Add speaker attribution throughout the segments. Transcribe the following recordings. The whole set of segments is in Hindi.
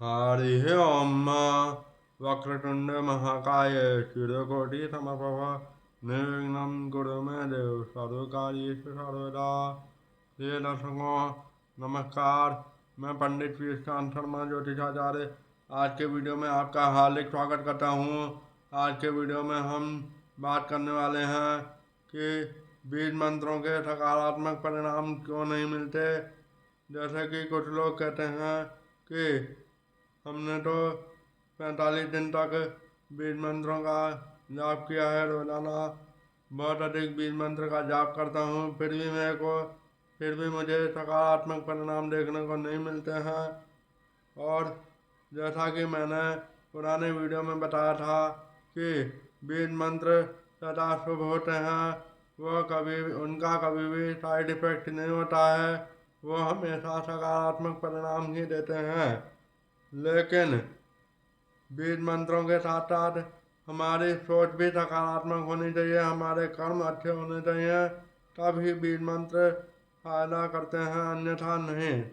Speaker 1: हरिः ओम् वक्रतुण्ड महाकाय सूर्यकोटि समप्रभ निर्विघ्नं कुरु मे देव सर्वकार्येषु सर्वदा। प्रिय दर्शकों नमस्कार। मैं पंडित श्रीकांत शर्मा ज्योतिषाचार्य आज के वीडियो में आपका हार्दिक स्वागत करता हूँ। आज के वीडियो में हम बात करने वाले हैं कि बीज मंत्रों के सकारात्मक परिणाम क्यों नहीं मिलते। जैसे कि कुछ लोग कहते हैं कि हमने तो 45 दिन तक बीज मंत्रों का जाप किया है, रोजाना बहुत अधिक बीज मंत्र का जाप करता हूँ, फिर भी मुझे सकारात्मक परिणाम देखने को नहीं मिलते हैं। और जैसा कि मैंने पुराने वीडियो में बताया था कि बीज मंत्र सदा शुभ होते हैं, उनका कभी भी साइड इफेक्ट नहीं होता है, वो हमेशा सकारात्मक परिणाम ही देते हैं। लेकिन बीज मंत्रों के साथ साथ हमारी सोच भी सकारात्मक होनी चाहिए, हमारे कर्म अच्छे होने चाहिए, तब ही बीज मंत्र फायदा करते हैं, अन्यथा नहीं।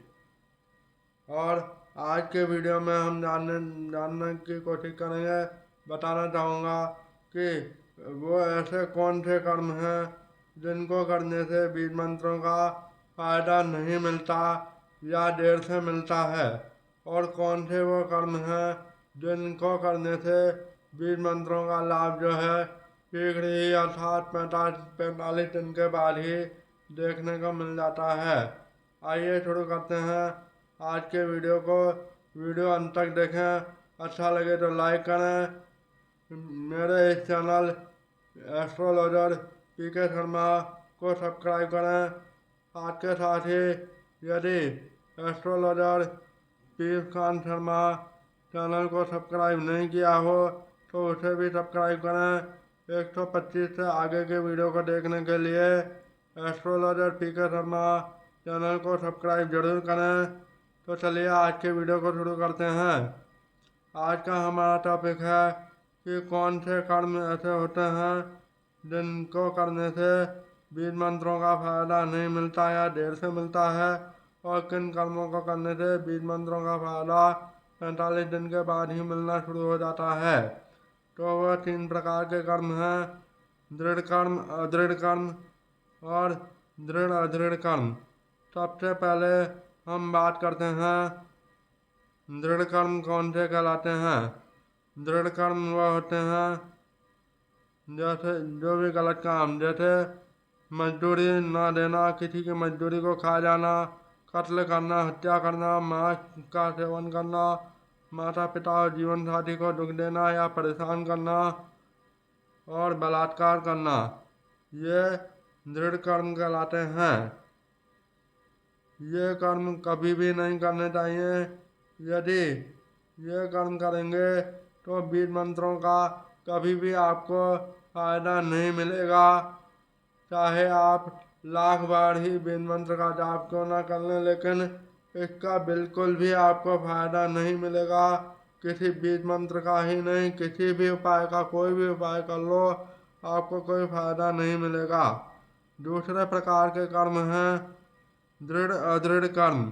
Speaker 1: और आज के वीडियो में हम जानने की कोशिश करेंगे। बताना चाहूँगा कि वो ऐसे कौन से कर्म हैं जिनको करने से बीज मंत्रों का फायदा नहीं मिलता या देर से मिलता है, और कौन से वो कर्म हैं जिनको करने से बीज मंत्रों का लाभ जो है शीघ्र ही अर्थात 45 दिन के बाद ही देखने को मिल जाता है। आइए शुरू करते हैं आज के वीडियो को। वीडियो अंत तक देखें, अच्छा लगे तो लाइक करें। मेरे इस चैनल एस्ट्रोलॉजर पीके शर्मा को सब्सक्राइब करें। साथ के साथ ही यदि एस्ट्रोलॉजर श्रीकांत शर्मा चैनल को सब्सक्राइब नहीं किया हो तो उसे भी सब्सक्राइब करें। 125 से आगे के वीडियो को देखने के लिए एस्ट्रोलॉजर पीके शर्मा चैनल को सब्सक्राइब जरूर करें। तो चलिए आज के वीडियो को शुरू करते हैं। आज का हमारा टॉपिक है कि कौन से कर्म ऐसे होते हैं जिनको करने से बीज मंत्रों का फायदा नहीं मिलता या देर से मिलता है, और किन कर्मों को करने से बीज मंत्रों का फायदा 45 दिन के बाद ही मिलना शुरू हो जाता है। तो वह 3 प्रकार के कर्म हैं: दृढ़ कर्म, अदृढ़ कर्म और दृढ़ अदृढ़ कर्म। सबसे पहले हम बात करते हैं दृढ़ कर्म कौन से कहलाते हैं। दृढ़ कर्म वह होते हैं जैसे जो भी गलत काम, जैसे मजदूरी न देना, किसी की मजदूरी को खा जाना, कत्ल करना, हत्या करना, मांस का सेवन करना, माता पिता और जीवन साथी को दुख देना या परेशान करना और बलात्कार करना, ये दृढ़ कर्म कहलाते हैं। ये कर्म कभी भी नहीं करने चाहिए। यदि ये कर्म करेंगे तो बीज मंत्रों का कभी भी आपको फायदा नहीं मिलेगा, चाहे आप लाख बार ही बीज मंत्र का जाप क्यों ना कर लें, लेकिन इसका बिल्कुल भी आपको फायदा नहीं मिलेगा। किसी बीज मंत्र का ही नहीं, किसी भी उपाय का, कोई भी उपाय कर लो, आपको कोई फायदा नहीं मिलेगा। दूसरे प्रकार के कर्म हैं दृढ़ अदृढ़ कर्म।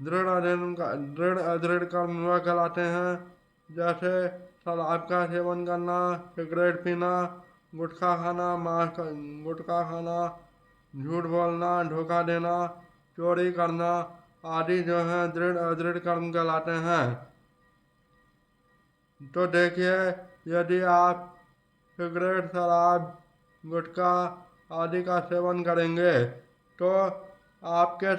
Speaker 1: दृढ़ अदृढ़ कर्म वह कहलाते हैं जैसे शराब का सेवन करना, सिगरेट पीना, गुटखा खाना, झूठ बोलना, धोखा देना, चोरी करना आदि जो हैं दृढ़ अदृढ़ कर्म कहलाते हैं। तो देखिए, यदि आप सिगरेट, शराब, गुटखा आदि का सेवन करेंगे तो आपके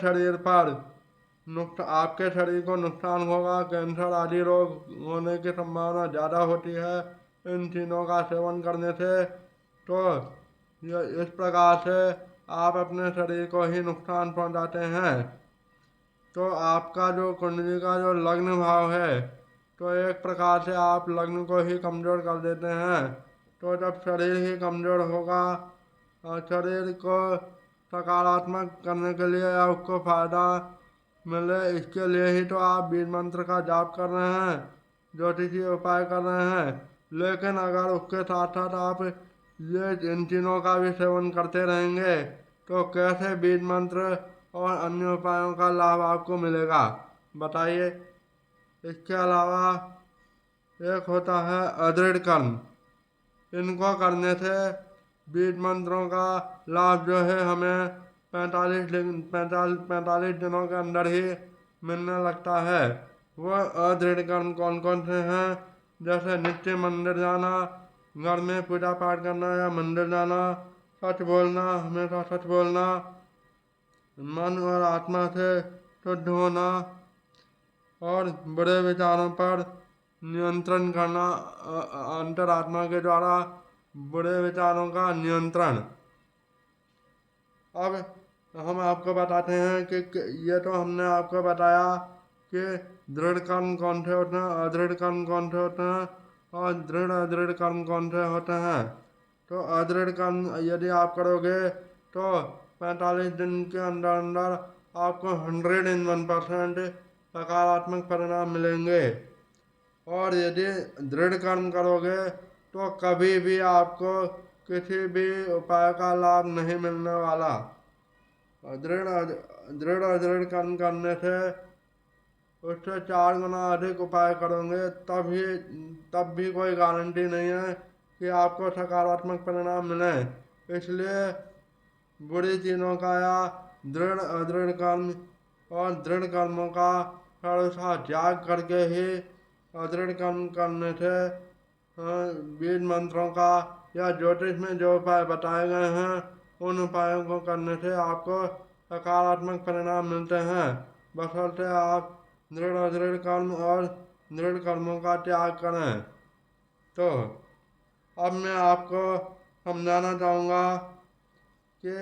Speaker 1: शरीर को नुकसान होगा, कैंसर आदि रोग होने की संभावना ज़्यादा होती है इन चीज़ों का सेवन करने से। तो इस प्रकार से आप अपने शरीर को ही नुकसान पहुंचाते हैं। तो आपका जो कुंडली का जो लग्न भाव है, तो एक प्रकार से आप लग्न को ही कमज़ोर कर देते हैं। तो जब शरीर ही कमज़ोर होगा और शरीर को सकारात्मक करने के लिए या उसको फायदा मिले, इसके लिए ही तो आप बीज मंत्र का जाप कर रहे हैं, ज्योतिषीय उपाय कर रहे हैं। लेकिन अगर उसके साथ साथ आप ये इन चीज़ों का भी सेवन करते रहेंगे तो कैसे बीज मंत्र और अन्य उपायों का लाभ आपको मिलेगा, बताइए। इसके अलावा एक होता है अदृढ़ कर्म। इनको करने से बीज मंत्रों का लाभ जो है हमें 45 दिनों के अंदर ही मिलने लगता है। वह अदृढ़ कर्म कौन कौन से हैं? जैसे नित्य मंदिर जाना, घर में पूजा पाठ करना या मंदिर जाना, सच बोलना, हमेशा सच बोलना, मन और आत्मा से शुद्ध होना और बुरे विचारों पर नियंत्रण करना, अंतरात्मा के द्वारा बुरे विचारों का नियंत्रण। अब हम आपको बताते हैं कि ये तो हमने आपको बताया कि दृढ़ कर्म कौन से होते हैं, अदृढ़ कर्म कौन से होते हैं और दृढ़ अदृढ़ कर्म कौन से होते हैं। तो अदृढ़ कर्म यदि आप करोगे तो 45 दिन के अंदर अंदर आपको 101% सकारात्मक परिणाम मिलेंगे। और यदि दृढ़ कर्म करोगे तो कभी भी आपको किसी भी उपाय का लाभ नहीं मिलने वाला। दृढ़ अदृढ़ कर्म करने से उससे 4 गुना अधिक उपाय करोगे तब भी कोई गारंटी नहीं है कि आपको सकारात्मक परिणाम मिले। इसलिए बुरी चीज़ों का या दृढ़ अदृढ़ कर्म और दृढ़ कर्मों का सर्वथा त्याग करके ही अदृढ़ कर्म करने से बीज मंत्रों का या ज्योतिष में जो उपाय बताए गए हैं उन उपायों को करने से आपको सकारात्मक परिणाम मिलते हैं, बशर्ते आप दृढ़ अदृढ़ कर्म और दृढ़ कर्मों का त्याग करें। तो अब मैं आपको समझाना चाहूँगा कि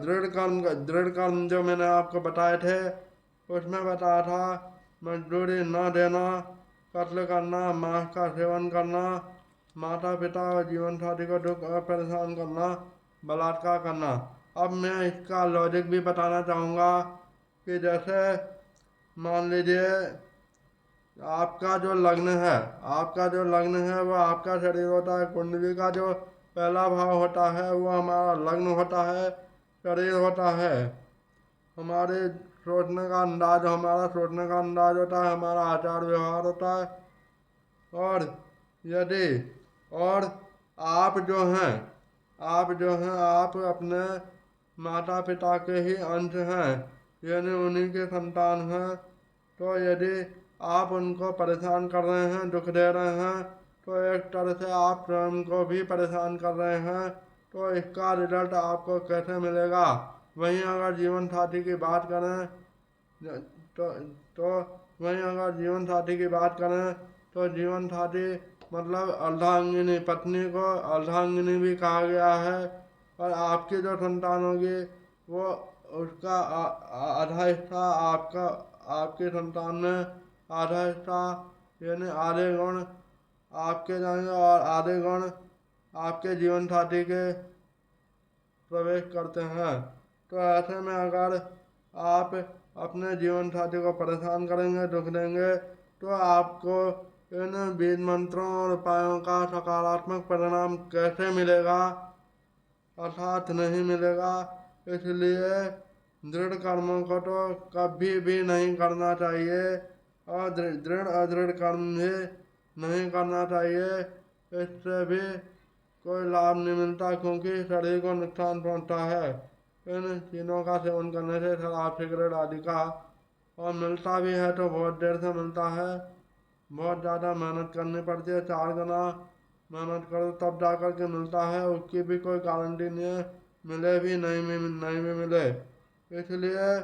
Speaker 1: दृढ़ कर्म जो मैंने आपको बताए थे उसमें बताया था मजदूरी न देना, कत्ल करना, मांस का सेवन करना, माता पिता और जीवन साथी को दुख और परेशान करना, बलात्कार करना। अब मैं इसका लॉजिक भी बताना चाहूँगा कि जैसे मान लीजिए आपका जो लग्न है वो आपका शरीर होता है। कुंडली का जो पहला भाव होता है वो हमारा लग्न होता है, शरीर होता है। हमारे सोचने का अंदाज होता है, हमारा आचार व्यवहार होता है। और यदि और आप जो हैं आप अपने माता पिता के ही अंश हैं, यानी उन्हीं के संतान हैं। तो यदि आप उनको परेशान कर रहे हैं, दुख दे रहे हैं, तो एक तरह से आप स्वयं को भी परेशान कर रहे हैं। तो इसका रिजल्ट आपको कैसे मिलेगा? वहीं अगर जीवन साथी की बात करें तो जीवन साथी मतलब अर्धांगिनी, पत्नी को अर्धांगिनी भी कहा गया है। और आपकी जो संतान होगी वो उसका आधा हिस्सा आपके संतान में, आधा हिस्सा यानी आधे गुण आपके जाएंगे और आधे गुण आपके जीवन साथी के प्रवेश करते हैं। तो ऐसे में अगर आप अपने जीवन साथी को परेशान करेंगे, दुख देंगे, तो आपको इन बीज मंत्रों और उपायों का सकारात्मक परिणाम कैसे मिलेगा? अर्थात नहीं मिलेगा। इसलिए दृढ़ कर्मों को तो कभी भी नहीं करना चाहिए और दृढ़ अदृढ़ कर्म भी नहीं करना चाहिए। इससे भी कोई लाभ नहीं मिलता क्योंकि शरीर को नुकसान पहुंचता है। इन चीज़ों का सेवन करने से शराब सिगरेट आदि का, और मिलता भी है तो बहुत देर से मिलता है, बहुत ज़्यादा मेहनत करनी पड़ती है, 4 गुना मेहनत करो तब जा कर के मिलता है। उसकी भी कोई गारंटी नहीं है मिले भी नहीं भी मिले। इसलिए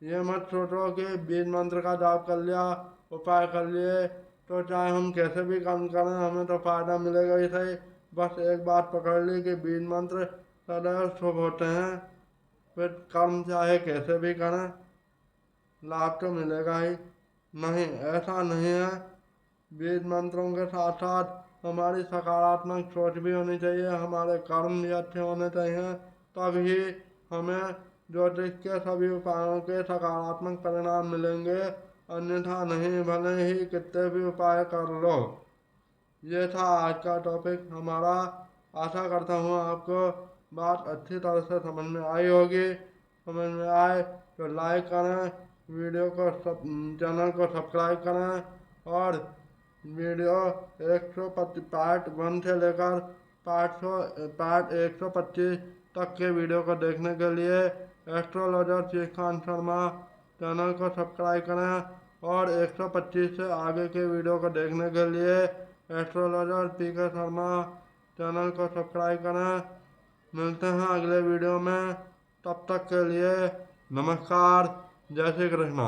Speaker 1: ये मत सोचो कि बीज मंत्र का जाप कर लिया, उपाय कर लिए तो चाहे हम कैसे भी काम करें हमें तो फायदा मिलेगा ही सही। बस एक बात पकड़ ली कि बीज मंत्र सदैव शुभ होते हैं, फिर कर्म चाहे कैसे भी करें लाभ तो मिलेगा ही नहीं, ऐसा नहीं है। बीज मंत्रों के साथ साथ हमारी सकारात्मक सोच भी होनी चाहिए, हमारे कर्म भी अच्छे होने चाहिए, तभी हमें ज्योतिष के सभी उपायों के सकारात्मक परिणाम मिलेंगे। अन्यथा नहीं, भले ही कितने भी उपाय कर लो। ये था आज का टॉपिक हमारा। आशा करता हूँ आपको बात अच्छी तरह से समझ में आई होगी। समझ में आए तो लाइक करें, चैनल को सब्सक्राइब करें और वीडियो 125 पार्ट 1 से लेकर पार्ट 125 तक के वीडियो को देखने के लिए एस्ट्रोलॉजर श्रीकांत शर्मा चैनल को सब्सक्राइब करें और 125 से आगे के वीडियो को देखने के लिए एस्ट्रोलॉजर पीके शर्मा चैनल को सब्सक्राइब करें। मिलते हैं अगले वीडियो में, तब तक के लिए नमस्कार, जय श्री कृष्णा।